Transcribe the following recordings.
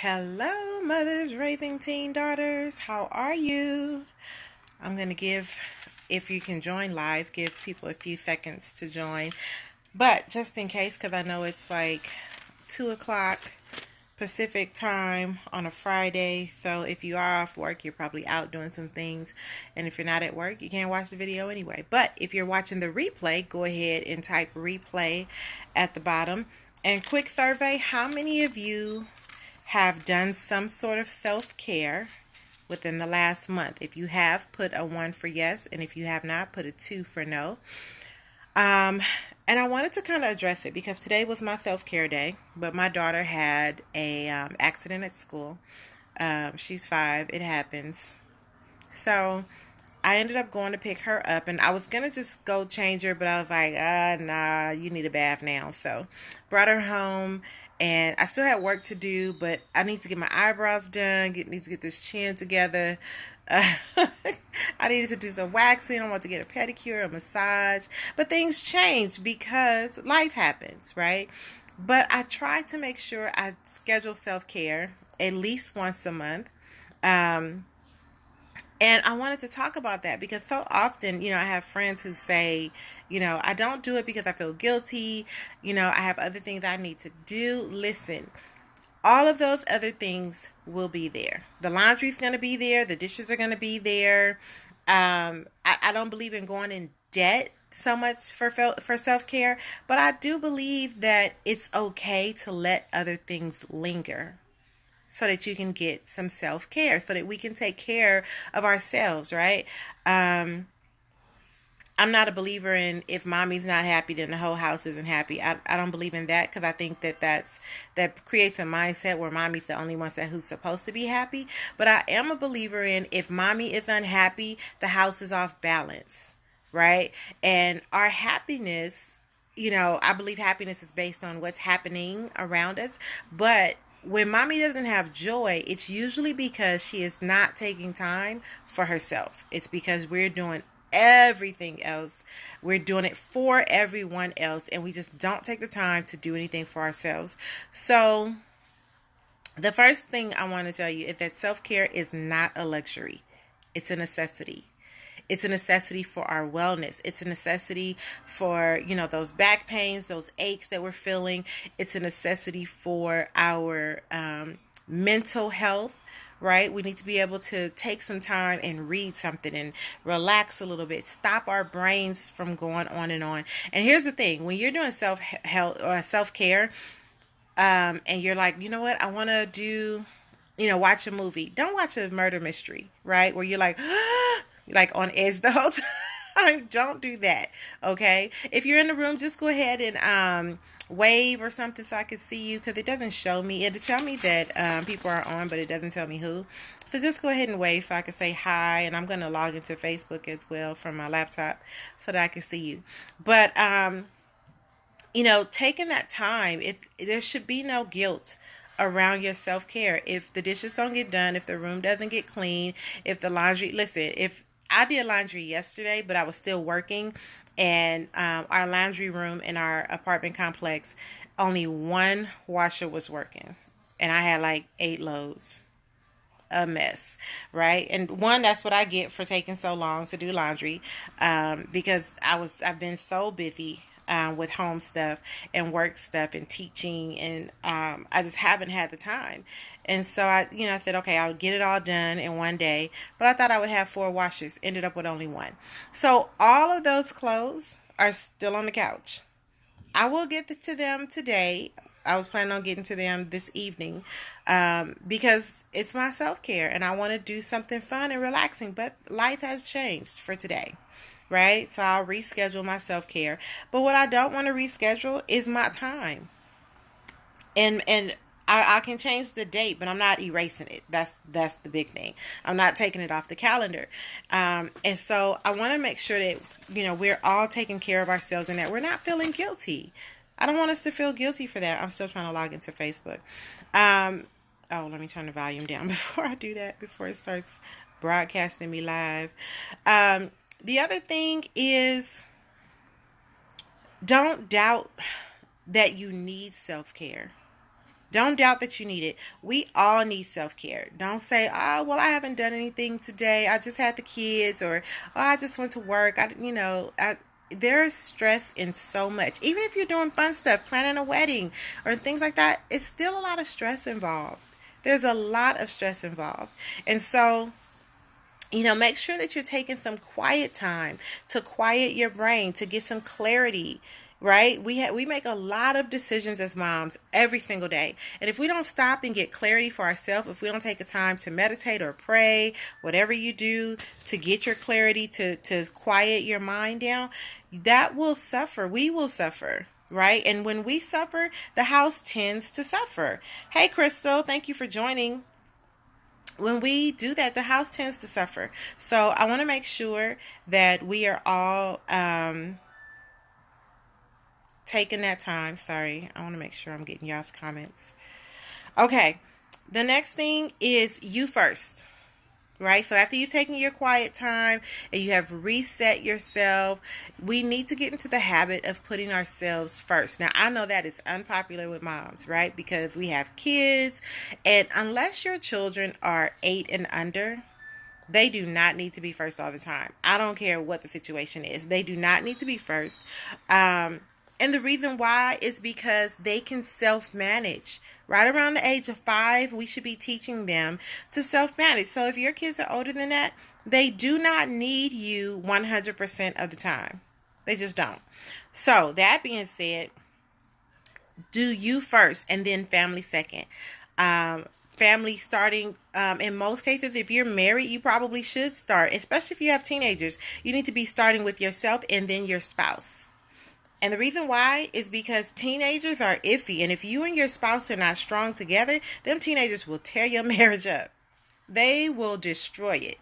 Hello, mothers raising teen daughters. How are you? I'm going to give, if you can join live, give people a few seconds to join. But just in case, because I know it's like 2 o'clock Pacific time on a Friday. So if you are off work, you're probably out doing some things. And if you're not at work, you can't watch the video anyway. But if you're watching the replay, go ahead and type replay at the bottom. And quick survey, how many of you have done some sort of self-care within the last month? If you have, put a 1 for yes, and if you have not, put a 2 for no. And I wanted to kind of address it because today was my self-care day, but my daughter had a accident at school. She's 5. It happens. So I ended up going to pick her up, and I was going to just go change her, but I was like, nah, you need a bath now. So brought her home, and I still had work to do, but I need to get my eyebrows done, need to get this chin together. Uh, I needed to do some waxing. I want to get a pedicure, a massage, but things changed because life happens, right? But I try to make sure I schedule self-care at least once a month. Um, and I wanted to talk about that because so often, I have friends who say, I don't do it because I feel guilty. I have other things I need to do. Listen, all of those other things will be there. The laundry's going to be there. The dishes are going to be there. I don't believe in going in debt so much for self-care, but I do believe that it's okay to let other things linger so that you can get some self-care, so that we can take care of ourselves, right? I'm not a believer in if mommy's not happy, then the whole house isn't happy. I don't believe in that because I think that creates a mindset where mommy's the only one who's supposed to be happy. But I am a believer in if mommy is unhappy, the house is off balance, right? And our happiness, I believe happiness is based on what's happening around us. But when mommy doesn't have joy, it's usually because she is not taking time for herself. It's because we're doing everything else. We're doing it for everyone else, and we just don't take the time to do anything for ourselves. So, the first thing I want to tell you is that self-care is not a luxury. It's a necessity. It's a necessity for our wellness. It's a necessity for, those back pains, those aches that we're feeling. It's a necessity for our mental health, right? We need to be able to take some time and read something and relax a little bit, stop our brains from going on and on. And here's the thing, when you're doing self-help or self-care, and you're like, you know what, I want to do, watch a movie. Don't watch a murder mystery, right? Where you're like on edge the whole time. Don't do that, okay? If you're in the room, just go ahead and wave or something so I can see you, because it doesn't show me. It'll tell me that people are on, but it doesn't tell me who. So just go ahead and wave so I can say hi, and I'm going to log into Facebook as well from my laptop so that I can see you. But taking that time, there should be no guilt around your self-care. If the dishes don't get done, if the room doesn't get clean, if the laundry, listen, if I did laundry yesterday, but I was still working, and our laundry room in our apartment complex, only one washer was working, and I had like 8 loads. A mess, right? And that's what I get for taking so long to do laundry, because I've been so busy with home stuff and work stuff and teaching, and I just haven't had the time. And so I said, okay, I'll get it all done in one day. But I thought I would have 4 washers. Ended up with only 1. So all of those clothes are still on the couch. I will get to them today. I was planning on getting to them this evening, because it's my self-care and I want to do something fun and relaxing. But life has changed for today, right? So I'll reschedule my self-care. But what I don't want to reschedule is my time. And I can change the date, but I'm not erasing it. That's the big thing. I'm not taking it off the calendar. And so I want to make sure that, we're all taking care of ourselves and that we're not feeling guilty. I don't want us to feel guilty for that. I'm still trying to log into Facebook. Let me turn the volume down before I do that, before it starts broadcasting me live. The other thing is, don't doubt that you need self-care. Don't doubt that you need it. We all need self-care. Don't say, oh, well, I haven't done anything today. I just had the kids, or, oh, I just went to work. There's stress in so much. Even if you're doing fun stuff, planning a wedding or things like that, it's still a lot of stress involved. There's a lot of stress involved. And so, make sure that you're taking some quiet time to quiet your brain, to get some clarity, right? We make a lot of decisions as moms every single day. And if we don't stop and get clarity for ourselves, if we don't take a time to meditate or pray, whatever you do to get your clarity, to quiet your mind down, that will suffer. We will suffer. Right? And when we suffer, the house tends to suffer. Hey, Crystal, thank you for joining. When we do that, the house tends to suffer. So I want to make sure that we are all taking that time. Sorry, I want to make sure I'm getting y'all's comments. Okay, the next thing is you first. Right? So after you've taken your quiet time and you have reset yourself, we need to get into the habit of putting ourselves first. Now, I know that is unpopular with moms, right? Because we have kids, and unless your children are 8 and under, they do not need to be first all the time. I don't care what the situation is. They do not need to be first. And the reason why is because they can self-manage. Right around the age of 5, we should be teaching them to self-manage. So if your kids are older than that, they do not need you 100% of the time. They just don't. So that being said, do you first and then family second. Family starting, in most cases, if you're married, you probably should start, especially if you have teenagers. You need to be starting with yourself and then your spouse. And the reason why is because teenagers are iffy. And if you and your spouse are not strong together, them teenagers will tear your marriage up. They will destroy it.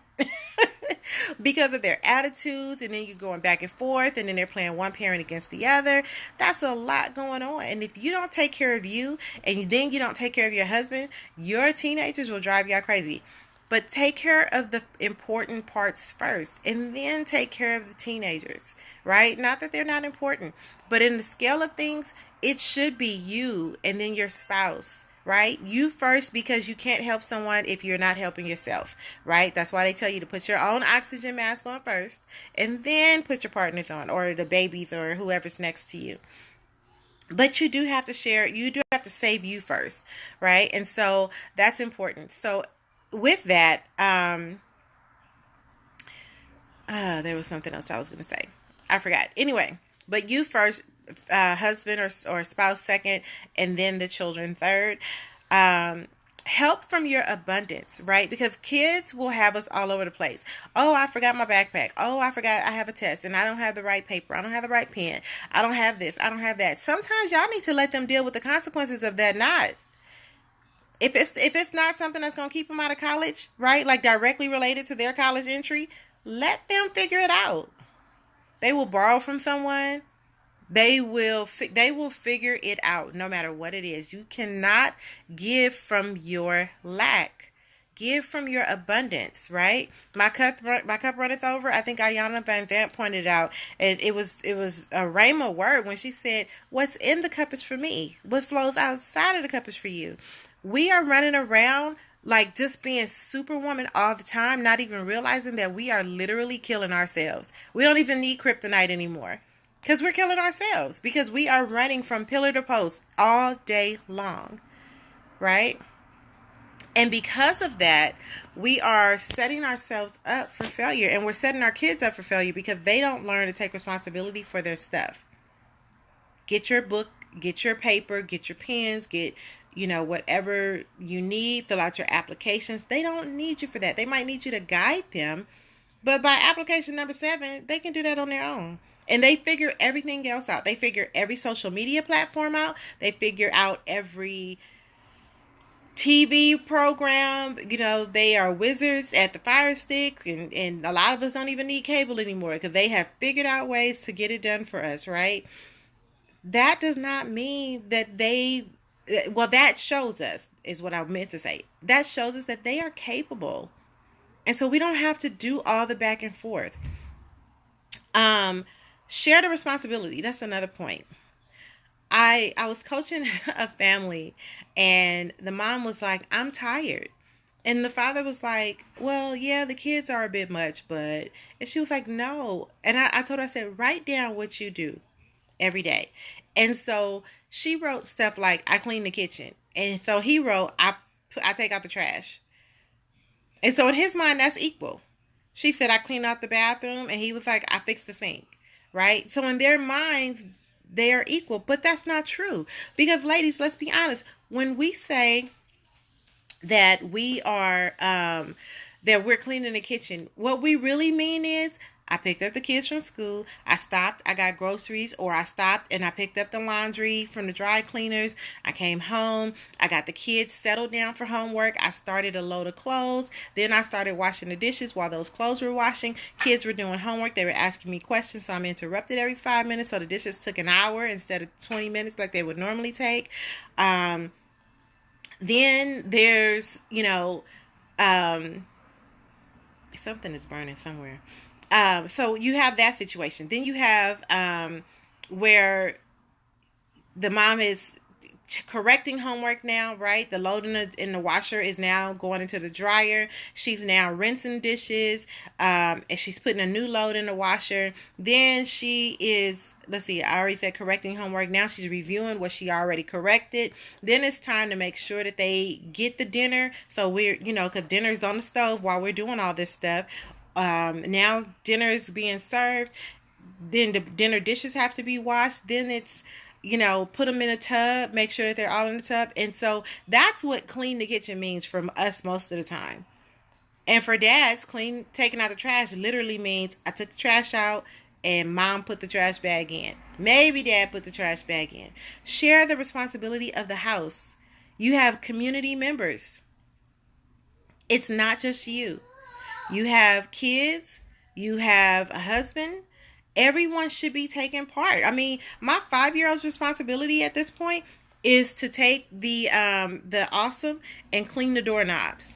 Because of their attitudes, and then you're going back and forth, and then they're playing one parent against the other. That's a lot going on. And if you don't take care of you, and then you don't take care of your husband, your teenagers will drive you crazy. But take care of the important parts first, and then take care of the teenagers, right? Not that they're not important, but in the scale of things, it should be you and then your spouse, right? You first, because you can't help someone if you're not helping yourself, right? That's why they tell you to put your own oxygen mask on first, and then put your partners on, or the babies, or whoever's next to you. But you do have to share, you do have to save you first, right? And so that's important. So with that, there was something else I was going to say. I forgot. Anyway, but you first, husband or spouse second, and then the children third. Help from your abundance, right? Because kids will have us all over the place. Oh, I forgot my backpack. Oh, I forgot I have a test and I don't have the right paper. I don't have the right pen. I don't have this. I don't have that. Sometimes y'all need to let them deal with the consequences of that not. If it's not something that's going to keep them out of college, right? Like directly related to their college entry, let them figure it out. They will borrow from someone. They will figure it out no matter what it is. You cannot give from your lack. Give from your abundance, right? My cup runneth over. I think Ayana Van Zant pointed out, and it was a Rhema word when she said, "What's in the cup is for me. What flows outside of the cup is for you." We are running around like just being superwoman all the time, not even realizing that we are literally killing ourselves. We don't even need kryptonite anymore because we're killing ourselves, because we are running from pillar to post all day long, right? And because of that, we are setting ourselves up for failure, and we're setting our kids up for failure because they don't learn to take responsibility for their stuff. Get your book, get your paper, get your pens, get whatever you need, fill out your applications. They don't need you for that. They might need you to guide them, but by application number 7, they can do that on their own. And they figure everything else out. They figure every social media platform out. They figure out every TV program. They are wizards at the Fire Stick, and a lot of us don't even need cable anymore because they have figured out ways to get it done for us, right? That does not mean that that shows us, is what I meant to say. That shows us that they are capable. And so we don't have to do all the back and forth. Share the responsibility. That's another point. I was coaching a family, And the mom was like, I'm tired. And the father was like, well, yeah, the kids are a bit much, but. And she was like, no. And I told her, I said, write down what you do every day. And so she wrote stuff like, I clean the kitchen. And so he wrote, I take out the trash. And so in his mind, that's equal. She said, I clean out the bathroom. And he was like, I fix the sink. Right? So in their minds, they are equal. But that's not true. Because, ladies, let's be honest. When we say that we are that we're cleaning the kitchen, what we really mean is, I picked up the kids from school, I stopped, I got groceries, or I stopped and I picked up the laundry from the dry cleaners, I came home, I got the kids settled down for homework, I started a load of clothes, then I started washing the dishes while those clothes were washing, kids were doing homework, they were asking me questions, so I'm interrupted every 5 minutes, so the dishes took an hour instead of 20 minutes like they would normally take. Then there's, something is burning somewhere. So you have that situation. Then you have where the mom is correcting homework now, right? The load in the washer is now going into the dryer. She's now rinsing dishes, and she's putting a new load in the washer. Then she is, let's see, I already said correcting homework. Now she's reviewing what she already corrected. Then it's time to make sure that they get the dinner. So we're, because dinner's on the stove while we're doing all this stuff. Now dinner is being served. Then the dinner dishes have to be washed. Then it's, put them in a tub, make sure that they're all in the tub. And so that's what clean the kitchen means from us most of the time. And for dads, taking out the trash literally means I took the trash out and mom put the trash bag in. Maybe dad put the trash bag in. Share the responsibility of the house. You have community members. It's not just you. You have kids. You have a husband. Everyone should be taking part. I mean, my 5-year-old's responsibility at this point is to take the awesome and clean the doorknobs.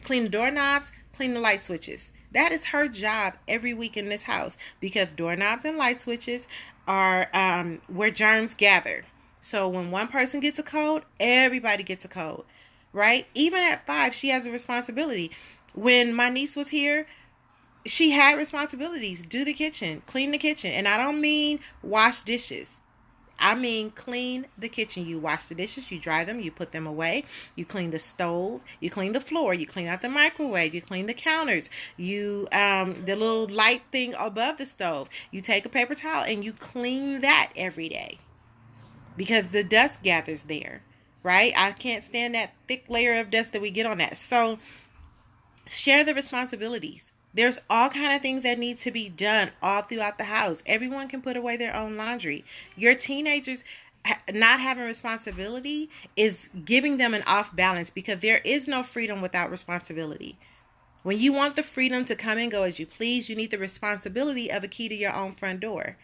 Clean the doorknobs, clean the light switches. That is her job every week in this house, because doorknobs and light switches are where germs gather. So when one person gets a cold, everybody gets a cold, right? Even at 5, she has a responsibility. When my niece was here, she had responsibilities. Do the kitchen, clean the kitchen. And I don't mean wash dishes. I mean clean the kitchen. You wash the dishes, you dry them, you put them away. You clean the stove, you clean the floor, you clean out the microwave, you clean the counters, you the little light thing above the stove. You take a paper towel and you clean that every day, because the dust gathers there, right? I can't stand that thick layer of dust that we get on that. So share the responsibilities. There's all kind of things that need to be done all throughout the house. Everyone can put away their own laundry. Your teenagers not having responsibility is giving them an off balance, because there is no freedom without responsibility. When you want the freedom to come and go as you please, you need the responsibility of a key to your own front door.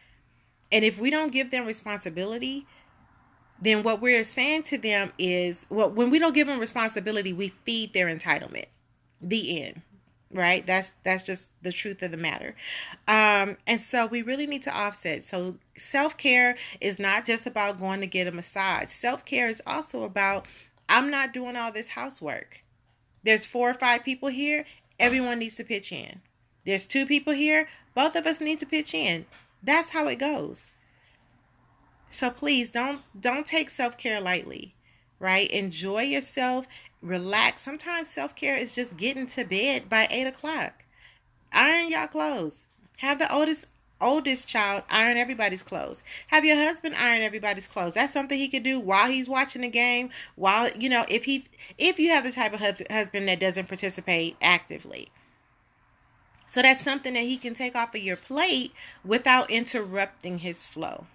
And if we don't give them responsibility, then what we're saying to them is, well, when we don't give them responsibility, we feed their entitlement. The end. Right? That's just the truth of the matter. And so we really need to offset. So self-care is not just about going to get a massage. Self-care is also about, I'm not doing all this housework. There's 4 or 5 people here. Everyone needs to pitch in. There's 2 people here. Both of us need to pitch in. That's how it goes. So please don't take self-care lightly, right? Enjoy yourself. Relax. Sometimes self-care is just getting to bed by 8 o'clock. Iron y'all clothes. Have the oldest child iron everybody's clothes. Have your husband iron everybody's clothes. That's something he could do while he's watching the game. While, if you have the type of husband that doesn't participate actively. So that's something that he can take off of your plate without interrupting his flow.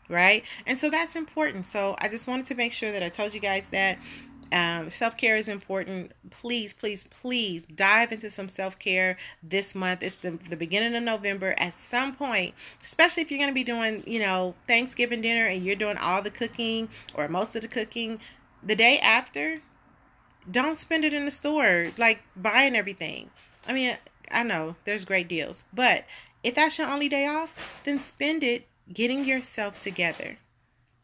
Right? And so that's important. So I just wanted to make sure that I told you guys that self-care is important. Please, please, please dive into some self-care this month. It's the beginning of November. At some point, especially if you're going to be doing, Thanksgiving dinner and you're doing all the cooking or most of the cooking, the day after, don't spend it in the store, like buying everything. I mean, I know there's great deals, but if that's your only day off, then spend it getting yourself together.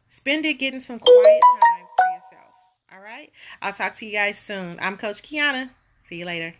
Spend it getting some quiet time for yourself. All right. I'll talk to you guys soon. I'm Coach Kiana. See you later.